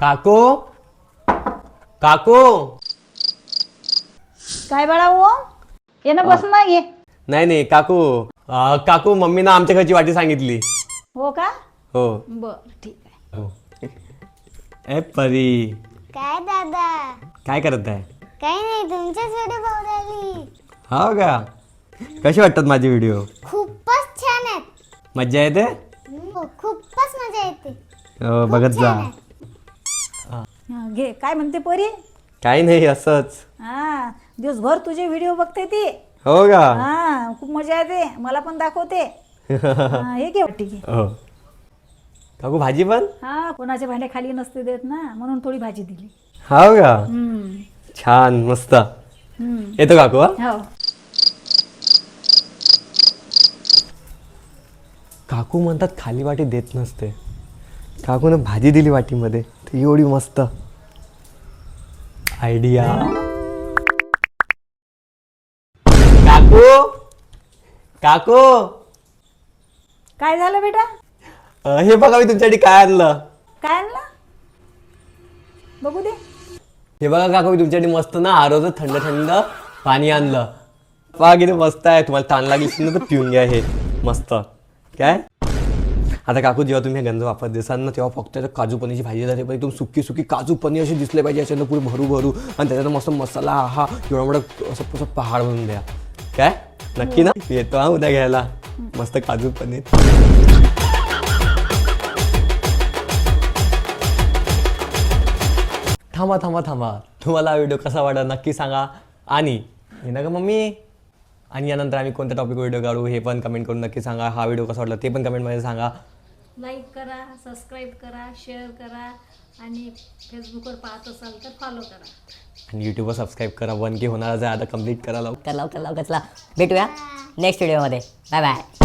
काकू काकू काय बाळा हो ये ना बस ना ये. नाही नाही काकू काकू मम्मीनं आमच्या घरची वाटी सांगितली. हो का हो बर ठीक आहे. हो ए परी काय दादा? काय करत आहे? काही नाही, तुमच्याच व्हिडिओ पाहू राहिली. हो का कसे वाटतात माझे व्हिडिओ? खूपच छान आहेत. मज्जा येते? हो, खूपच मजा येते. हो, बघत जा. हा, घे काय म्हणते परी. काही नाही असंच. हा दिवसभर तुझे व्हिडिओ बघते ती. हो का हा खूप मजा येते, मला पण दाखवते. हा, हे घे ठीक आहे. हो काकू भाजी पण? हा कोणाचे भांडे खाली नसते देत ना, म्हणून थोडी भाजी दिली. हो का हम्म. छान मस्त हम्म. येतो काकू हा? हो काकू म्हणतात खाली वाटी देत नसते. काकूने भाजी दिली वाटीमध्ये, ती एवढी मस्त आयडिया. काकू काकू काय झालं बेटा. हे बघा मी तुमच्यासाठी काय आणलं. काय आणलं बघू दे. हे बघा काकू मी तुमच्यासाठी मस्त ना आरोचं थंड थंड पाणी आणलं. पहा किती मस्त आहे. तुम्हाला ताण लागली असेल ना तर पिऊन घ्या हे मस्त. काय आता काकू जेव्हा तुम्ही हे गंज वापरत दिसाल ना तेव्हा फक्त काजू पनीरची भाजी जाते, पण एकदम सुकी सुकी काजू पनीर असे दिसले पाहिजे याच्यानं पुढे भरू भरू, आणि त्याच्यात मस्त मसाला हा एवढा मोठा असं असं पहाड बनवून द्या. काय नक्की ना? येतो हा उद्या घ्यायला मस्त काजू पनीर. थांबा थांबा थांबा, तुम्हाला हा व्हिडिओ कसा वाटला नक्की सांगा. आणि हे ना का मम्मी, आणि यानंतर आम्ही कोणत्या टॉपिक व्हिडिओ काढू हे पण कमेंट करून नक्की सांगा. हा व्हिडिओ कसा वाटला ते पण कमेंटमध्ये सांगा. लाईक करा, सबस्क्राईब करा, शेअर करा आणि फेसबुकवर पाहत असाल तर फॉलो करा. आणि यूट्यूबवर सबस्क्राईब करा. 1K होणारच आहे आता, कम्प्लीट करा लवकर. लवकर लवकर चला भेटूया नेक्स्ट व्हिडिओमध्ये. Bye bye.